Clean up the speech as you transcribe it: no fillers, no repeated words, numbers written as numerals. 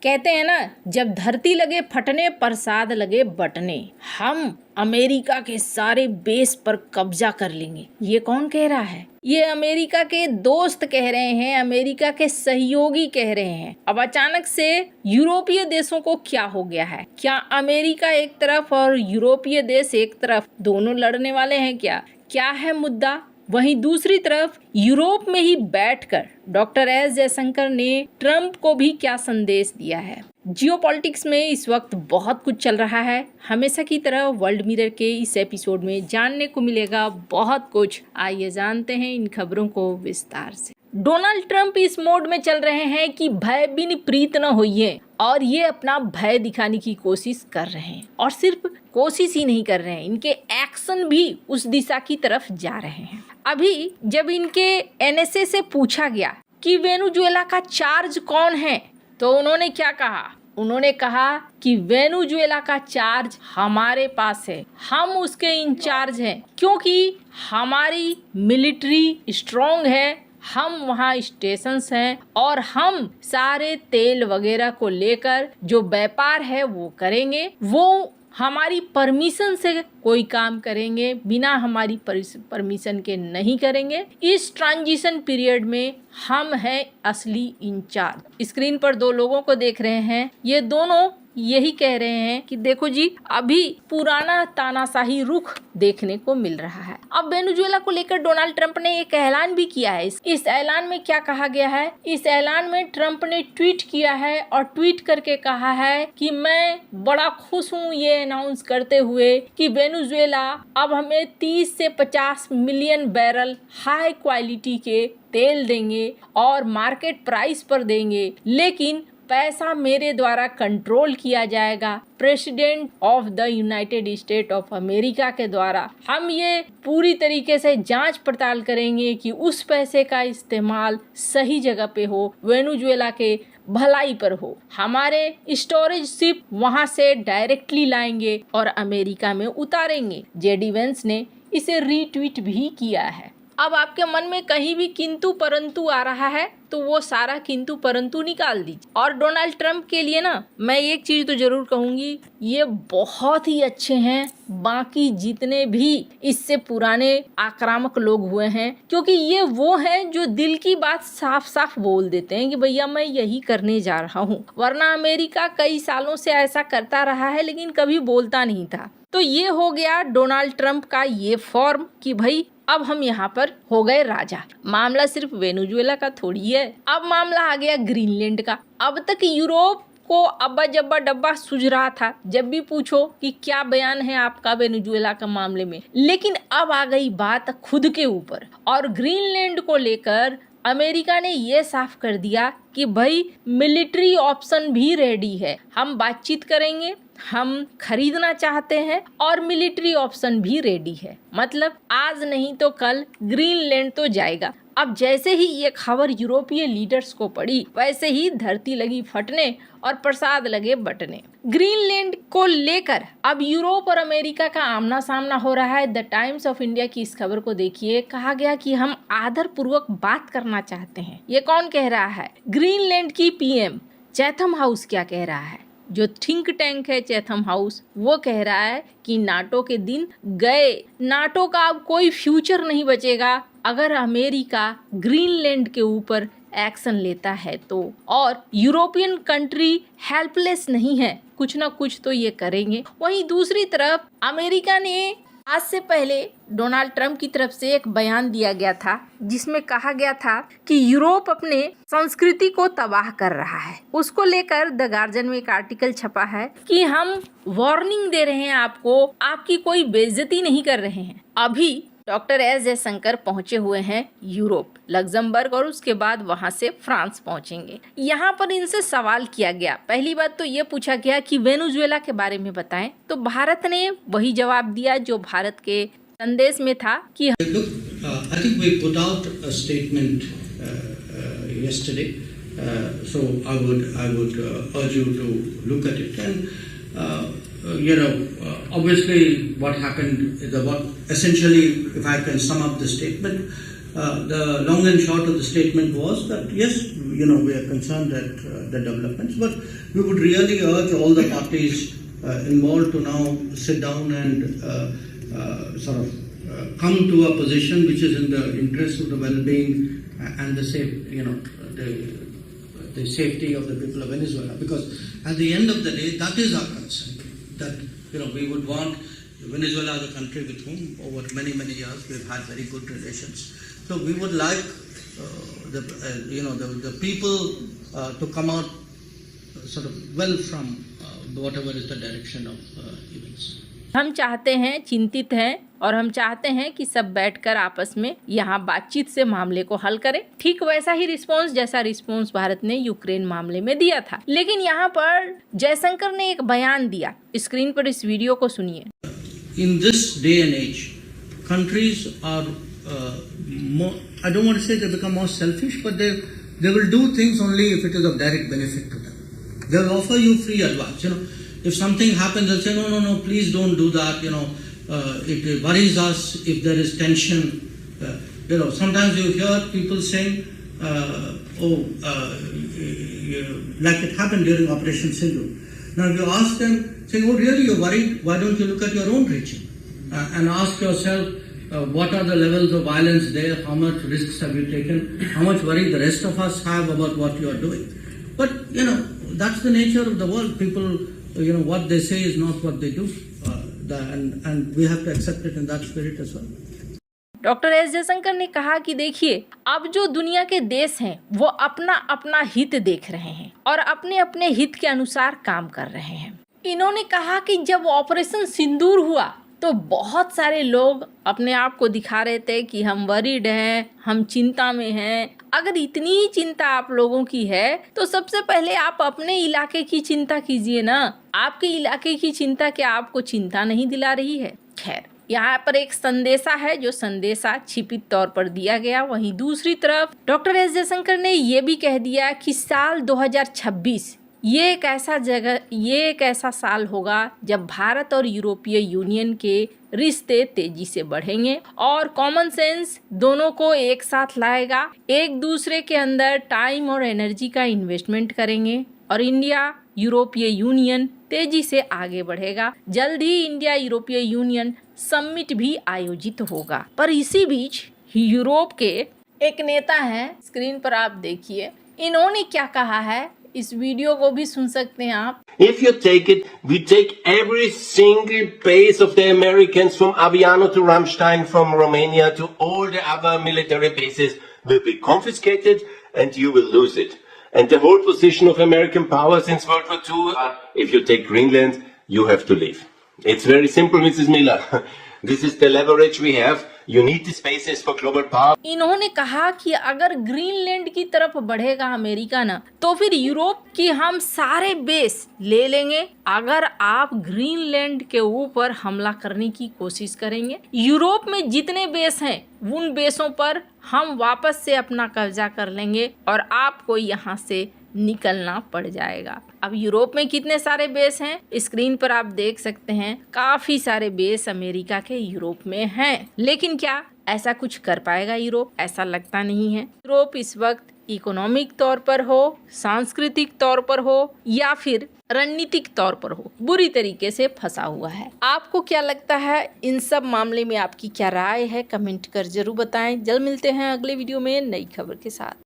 कहते हैं ना, जब धरती लगे फटने प्रसाद लगे बटने, हम अमेरिका के सारे बेस पर कब्जा कर लेंगे। ये कौन कह रहा है? ये अमेरिका के दोस्त कह रहे हैं, अमेरिका के सहयोगी कह रहे हैं। अब अचानक से यूरोपीय देशों को क्या हो गया है? क्या अमेरिका एक तरफ और यूरोपीय देश एक तरफ दोनों लड़ने वाले हैं क्या? क्या है मुद्दा? वहीं दूसरी तरफ यूरोप में ही बैठकर डॉक्टर एस जयशंकर ने ट्रंप को भी क्या संदेश दिया है? जियोपॉलिटिक्स में इस वक्त बहुत कुछ चल रहा है। हमेशा की तरह वर्ल्ड मिरर के इस एपिसोड में जानने को मिलेगा बहुत कुछ। आइए जानते हैं इन खबरों को विस्तार से। डोनाल्ड ट्रंप इस मोड में चल रहे हैं कि भय बिन प्रीत न होइए, और ये अपना भय दिखाने की कोशिश कर रहे हैं। और सिर्फ कोशिश ही नहीं कर रहे हैं, इनके एक्शन भी उस दिशा की तरफ जा रहे हैं। अभी जब इनके एनएसए से पूछा गया कि वेनेजुएला का चार्ज कौन है, तो उन्होंने क्या कहा? उन्होंने कहा कि वेनेजुएला का चार्ज हमारे पास है, हम उसके इंचार्ज हैं, क्योंकि हमारी मिलिट्री स्ट्रॉन्ग है, हम वहाँ स्टेशंस हैं और हम सारे तेल वगैरह को लेकर जो व्यापार है वो करेंगे। वो हमारी परमिशन से कोई काम करेंगे, बिना हमारी परमिशन के नहीं करेंगे। इस ट्रांजिशन पीरियड में हम हैं असली इंचार्ज। स्क्रीन पर दो लोगों को देख रहे हैं, ये दोनों यही कह रहे हैं कि देखो जी, अभी पुराना तानाशाही रुख देखने को मिल रहा है। अब वेनेजुएला को लेकर डोनाल्ड ट्रंप ने एक ऐलान भी किया है। इस ऐलान में क्या कहा गया है? इस ऐलान में ट्रंप ने ट्वीट किया है और ट्वीट करके कहा है कि मैं बड़ा खुश हूँ ये अनाउंस करते हुए कि वेनेजुएला अब हमें 30 से 50 मिलियन बैरल हाई क्वालिटी के तेल देंगे और मार्केट प्राइस पर देंगे, लेकिन पैसा मेरे द्वारा कंट्रोल किया जाएगा। President of the United state of America के द्वारा हम ये पूरी तरीके से जांच पड़ताल करेंगे कि उस पैसे का इस्तेमाल सही जगह पे हो, वेनेजुएला के भलाई पर हो। हमारे स्टोरेज शिप वहां से डायरेक्टली लाएंगे और अमेरिका में उतारेंगे। जेडी वेंस ने इसे रीट्वीट भी किया है। अब आपके मन में कहीं भी किंतु परंतु आ रहा है तो वो सारा किंतु परंतु निकाल दीजिए। और डोनाल्ड ट्रंप के लिए ना मैं एक चीज तो जरूर कहूंगी, ये बहुत ही अच्छे हैं बाकी जितने भी इससे पुराने आक्रामक लोग हुए हैं, क्योंकि ये वो हैं जो दिल की बात साफ साफ बोल देते हैं कि भैया मैं यही करने जा रहा हूँ। वरना अमेरिका कई सालों से ऐसा करता रहा है लेकिन कभी बोलता नहीं था। तो ये हो गया डोनाल्ड ट्रंप का ये फॉर्म कि भाई अब हम यहाँ पर हो गए राजा। मामला सिर्फ वेनेजुएला का थोड़ी है, अब मामला आ गया ग्रीनलैंड का। अब तक यूरोप को अब्बा जब्बा डब्बा सूझ रहा था, जब भी पूछो कि क्या बयान है आपका वेनेजुएला का मामले में, लेकिन अब आ गई बात खुद के ऊपर। और ग्रीनलैंड को लेकर अमेरिका ने ये साफ कर दिया कि भाई मिलिट्री ऑप्शन भी रेडी है, हम बातचीत करेंगे, हम खरीदना चाहते हैं और मिलिट्री ऑप्शन भी रेडी है। मतलब आज नहीं तो कल ग्रीनलैंड तो जाएगा। अब जैसे ही ये खबर यूरोपीय लीडर्स को पड़ी, वैसे ही धरती लगी फटने और प्रसाद लगे बटने। ग्रीनलैंड को लेकर अब यूरोप और अमेरिका का आमना सामना हो रहा है। द टाइम्स ऑफ इंडिया की इस खबर को देखिए, कहा गया कि हम आदर पूर्वक बात करना चाहते हैं। ये कौन कह रहा है? ग्रीनलैंड की पीएम चैथम हाउस क्या कह रहा है? जो थिंक टैंक है चैथम हाउस, वो कह रहा है कि नाटो के दिन गए, नाटो का अब कोई फ्यूचर नहीं बचेगा अगर अमेरिका ग्रीनलैंड के ऊपर एक्शन लेता है तो। और यूरोपियन कंट्री हेल्पलेस नहीं है, कुछ ना कुछ तो ये करेंगे। वहीं दूसरी तरफ अमेरिका ने आज से पहले डोनाल्ड ट्रंप की तरफ से एक बयान दिया गया था जिसमें कहा गया था कि यूरोप अपने संस्कृति को तबाह कर रहा है। उसको लेकर द गार्जियन में एक आर्टिकल छपा है कि हम वार्निंग दे रहे हैं आपको, आपकी कोई बेइज्जती नहीं कर रहे हैं। अभी डॉक्टर एस जयशंकर पहुंचे हुए हैं यूरोप, लग्जमबर्ग, और उसके बाद वहां से फ्रांस पहुंचेंगे। यहाँ पर इनसे सवाल किया गया, पहली बात तो ये पूछा गया कि वेनेजुएला के बारे में बताएं, तो भारत ने वही जवाब दिया जो भारत के संदेश में था कि I think we put out a statement yesterday, so I would urge you to look at it. And obviously what happened is essentially, if I can sum up the statement, the long and short of the statement was that yes, we are concerned at the developments, but we would really urge all the parties involved to now sit down and sort of come to a position which is in the interest of the well-being and the the safety of the people of Venezuela. Because at the end of the day, that is our concern. That we would want Venezuela as a country with whom over many years we've had very good relations. So we would like the people to come out sort of well from whatever is the direction of events. हम चाहते हैं, चिंतित हैं और हम चाहते हैं कि सब बैठकर आपस में यहाँ बातचीत से मामले को हल करें। ठीक वैसा ही रिस्पांस जैसा रिस्पांस भारत ने यूक्रेन मामले में दिया था। लेकिन यहाँ पर जयशंकर ने एक बयान दिया, स्क्रीन पर इस वीडियो को सुनिए। In this day and age, countries are more, I don't want to say they become more selfish, but they will do things only if it is of direct benefit to them. They will offer you free advice. If something happens, they'll say, no, please don't do that. It worries us if there is tension. Sometimes you hear people saying, like it happened during Operation Sindhu. Now, if you ask them, saying, oh, really, you're worried? Why don't you look at your own region and ask yourself, what are the levels of violence there? How much risks have you taken? How much worry the rest of us have about what you are doing? But, that's the nature of the world. People, what they say is not what they do. And we have to accept it in that spirit as well. Doctor S Jaishankar ने कहा कि देखिए, अब जो दुनिया के देश हैं वो अपना अपना हित देख रहे हैं और अपने अपने हित के अनुसार काम कर रहे हैं। इन्होंने कहा कि जब ऑपरेशन सिंदूर हुआ तो बहुत सारे लोग अपने आप को दिखा रहे थे कि हम वरीड हैं, हम चिंता में हैं। अगर इतनी ही चिंता आप लोगों की है तो सबसे पहले आप अपने इलाके की चिंता कीजिए ना। आपके इलाके की चिंता क्या आपको चिंता नहीं दिला रही है? खैर, यहाँ पर एक संदेशा है जो संदेशा छिपित तौर पर दिया गया। वहीं दूसरी तरफ डॉक्टर एस जयशंकर ने ये भी कह दिया कि साल 2026 ये एक ऐसा साल होगा जब भारत और यूरोपीय यूनियन के रिश्ते तेजी से बढ़ेंगे और कॉमन सेंस दोनों को एक साथ लाएगा। एक दूसरे के अंदर टाइम और एनर्जी का इन्वेस्टमेंट करेंगे और इंडिया यूरोपीय यूनियन तेजी से आगे बढ़ेगा। जल्द ही इंडिया यूरोपीय यूनियन समिट भी आयोजित होगा। पर इसी बीच यूरोप के एक नेता हैं, स्क्रीन पर आप देखिए, इन्होंने क्या कहा है, इस वीडियो को भी सुन सकते हैं आप। If you take it, we take every single base of the Americans from Aviano to Ramstein, from Romania to all the other military bases will be confiscated and you will lose it. And the whole position of American power since World War II, if you take Greenland, you have to leave. It's very simple, Mrs. Miller. This is the leverage we have. You need the spaces for global power. इन्होंने कहा कि अगर Greenland की तरफ बढ़ेगा America ना, तो फिर यूरोप की हम सारे बेस ले लेंगे। अगर आप ग्रीनलैंड के ऊपर हमला करने की कोशिश करेंगे, यूरोप में जितने बेस हैं उन बेसों पर हम वापस से अपना कब्जा कर लेंगे और आपको यहाँ से निकलना पड़ जाएगा। अब यूरोप में कितने सारे बेस हैं, स्क्रीन पर आप देख सकते हैं। काफी सारे बेस अमेरिका के यूरोप में हैं, लेकिन क्या ऐसा कुछ कर पाएगा यूरोप? ऐसा लगता नहीं है। यूरोप इस वक्त इकोनॉमिक तौर पर हो, सांस्कृतिक तौर पर हो या फिर रणनीतिक तौर पर हो, बुरी तरीके से फंसा हुआ है। आपको क्या लगता है, इन सब मामले में आपकी क्या राय है? कमेंट कर जरूर बताएं। जल्द मिलते हैं अगले वीडियो में नई खबर के साथ।